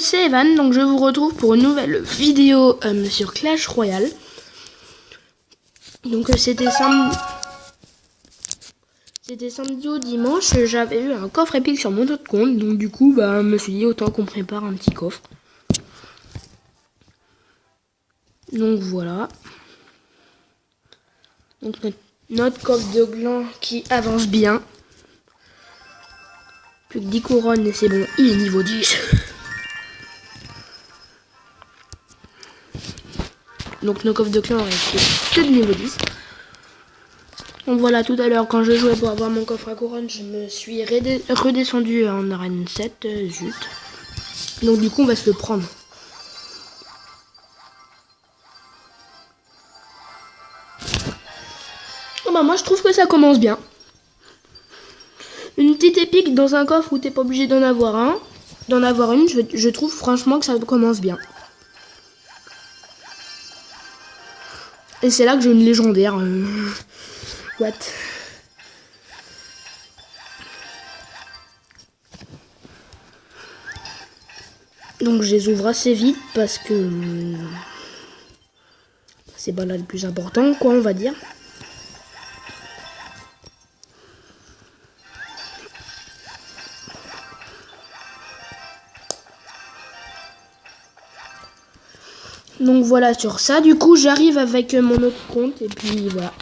c'est Evan, donc je vous retrouve pour une nouvelle vidéo sur Clash Royale. Donc c'était samedi au dimanche, j'avais eu un coffre épique sur mon autre compte, donc du coup je me suis dit autant qu'on prépare un petit coffre. Donc voilà. Donc notre coffre de gland qui avance bien. Plus que 10 couronnes et c'est bon, il est niveau 10. Donc nos coffres de clan restent que de niveau 10. Donc voilà, tout à l'heure quand je jouais pour avoir mon coffre à couronne, je me suis redescendu en arène 7, zut. Donc du coup on va se le prendre. Oh moi je trouve que ça commence bien. Une petite épique dans un coffre où t'es pas obligé d'en avoir une, je trouve franchement que ça commence bien. Et c'est là que j'ai une légendaire. What? Donc je les ouvre assez vite parce que c'est pas là le plus important, quoi, on va dire. Donc voilà sur ça, du coup j'arrive avec mon autre compte et puis voilà.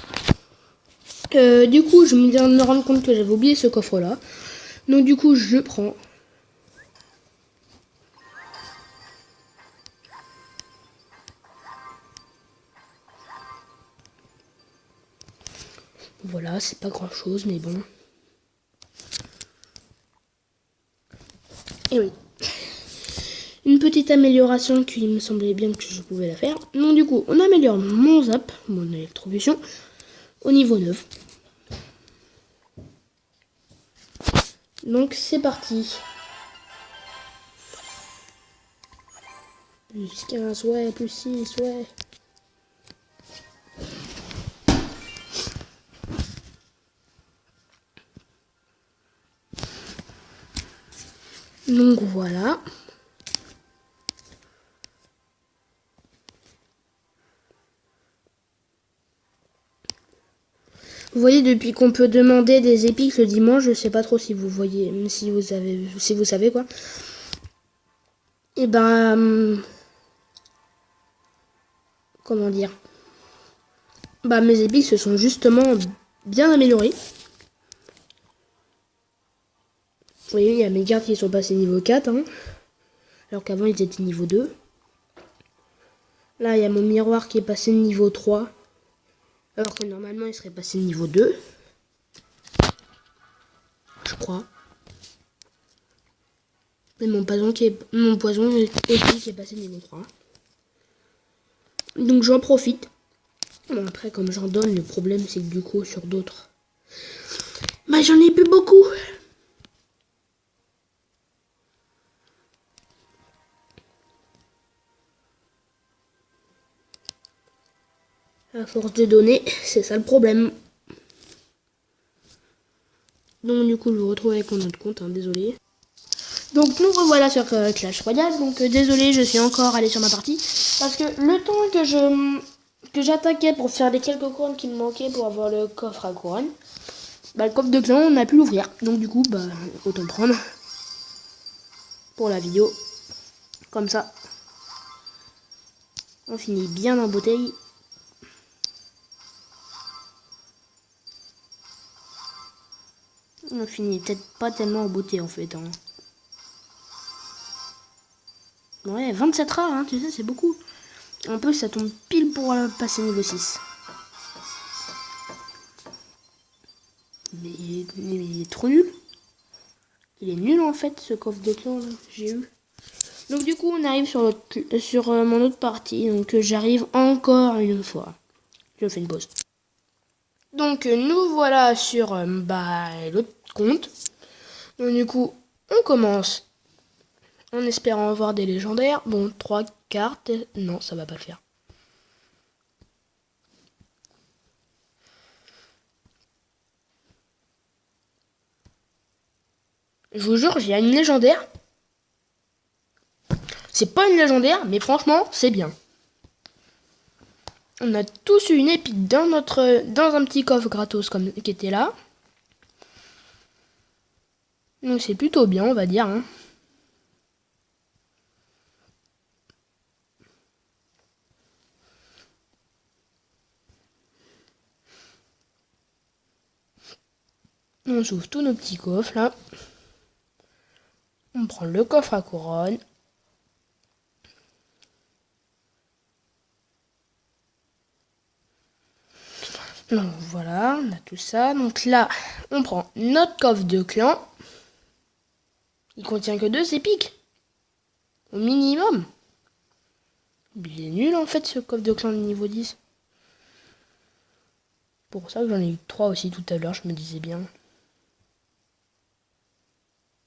Du coup je me viens de me rendre compte que j'avais oublié ce coffre là. Donc du coup je le prends. Voilà, c'est pas grand chose mais bon. Et oui. Une petite amélioration qui me semblait bien que je pouvais la faire. Donc du coup on améliore mon zap, mon électrocution, au niveau 9. Donc c'est parti. Plus 15, ouais, plus 6, ouais. Donc voilà. Vous voyez, depuis qu'on peut demander des épiques le dimanche, je sais pas trop si vous voyez, si vous savez quoi. Et comment dire, mes épiques se sont justement bien améliorées. Vous voyez, il y a mes cartes qui sont passées niveau 4, hein, alors qu'avant ils étaient niveau 2. Là, il y a mon miroir qui est passé niveau 3, alors que normalement il serait passé niveau 2. Je crois. Et mon poison aussi qui est passé niveau 3. Donc j'en profite. Bon, après, comme j'en donne, le problème c'est que du coup, sur d'autres, j'en ai plus beaucoup. À force de donner, c'est ça le problème. Donc du coup, je vous retrouve avec mon autre compte, hein, désolé. Donc nous revoilà sur Clash Royale. Donc désolé, je suis encore allé sur ma partie parce que le temps que j'attaquais pour faire les quelques couronnes qui me manquaient pour avoir le coffre à couronne, le coffre de clan, on a pu l'ouvrir. Donc du coup, autant prendre pour la vidéo. Comme ça, on finit bien en bouteille. On finit peut-être pas tellement en beauté en fait. Hein. Ouais, 27 rares, hein, tu sais, c'est beaucoup. En plus, ça tombe pile pour passer niveau 6. Mais il est trop nul. Il est nul en fait, ce coffre de clan là, j'ai eu. Donc du coup, on arrive sur mon autre partie. Donc j'arrive encore une fois. Je fais une pause. Donc nous voilà sur l'autre compte. Donc du coup, on commence en espérant avoir des légendaires. Bon, 3 cartes. Non, ça va pas le faire. Je vous jure, j'ai une légendaire. C'est pas une légendaire, mais franchement, c'est bien. On a tous eu une épique dans un petit coffre gratos qui était là. Donc c'est plutôt bien, on va dire. Hein. On s'ouvre tous nos petits coffres là. On prend le coffre à couronne. Donc voilà, on a tout ça. Donc là, on prend notre coffre de clan. Il contient que 2 épiques. Au minimum. Il est nul en fait ce coffre de clan de niveau 10. Pour ça que j'en ai eu 3 aussi tout à l'heure, je me disais bien.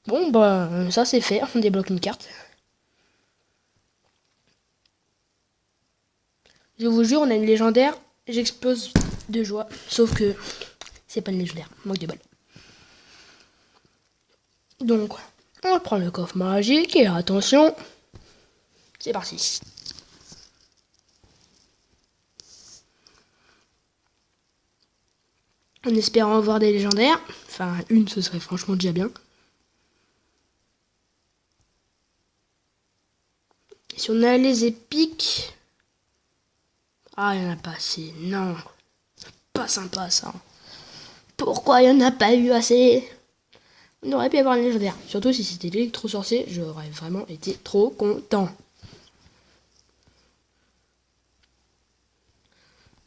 Bon bah ça c'est fait, on débloque une carte. Je vous jure, on a une légendaire, j'explose de joie. Sauf que c'est pas une légendaire, manque de bol. Donc, on prend le coffre magique et attention, c'est parti. En espérant avoir des légendaires, enfin une ce serait franchement déjà bien. Si on a les épiques... Ah, il n'y en a pas assez, non. Pas sympa ça. Pourquoi il n'y en a pas eu assez? On aurait pu avoir une légendaire. Surtout si c'était l'électro-sorcier, j'aurais vraiment été trop content.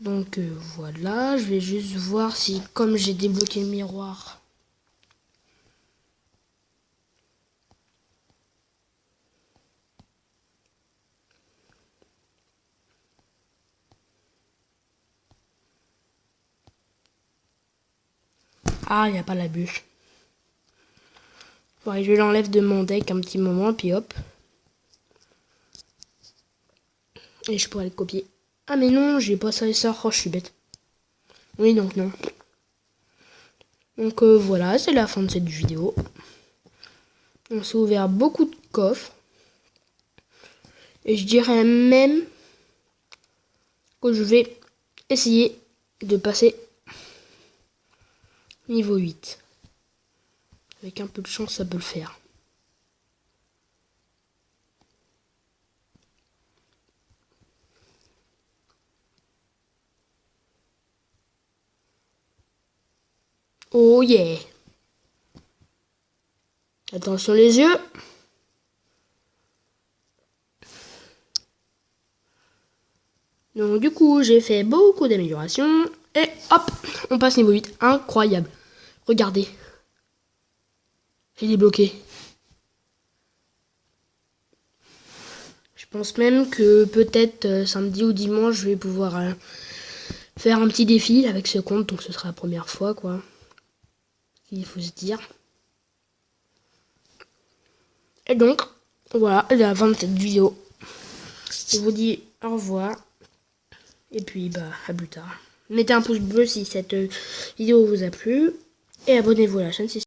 Donc voilà, je vais juste voir si, comme j'ai débloqué le miroir... Ah, il n'y a pas la bûche. Bon, allez, je l'enlève de mon deck un petit moment, puis hop. Et je pourrais le copier. Ah mais non, j'ai pas ça et ça. Oh, je suis bête. Oui, donc non. Donc voilà, c'est la fin de cette vidéo. On s'est ouvert beaucoup de coffres. Et je dirais même que je vais essayer de passer niveau 8. Avec un peu de chance, ça peut le faire. Oh yeah! Attention les yeux! Donc du coup, j'ai fait beaucoup d'améliorations. Et hop, on passe niveau 8. Incroyable. Regardez. J'ai débloqué. Je pense même que peut-être samedi ou dimanche, je vais pouvoir faire un petit défi avec ce compte. Donc ce sera la première fois, quoi. Il faut se dire. Et donc, voilà, la fin de cette vidéo. Je vous dis au revoir. Et puis, bah, à plus tard. Mettez un pouce bleu si cette vidéo vous a plu. Et abonnez-vous à la chaîne si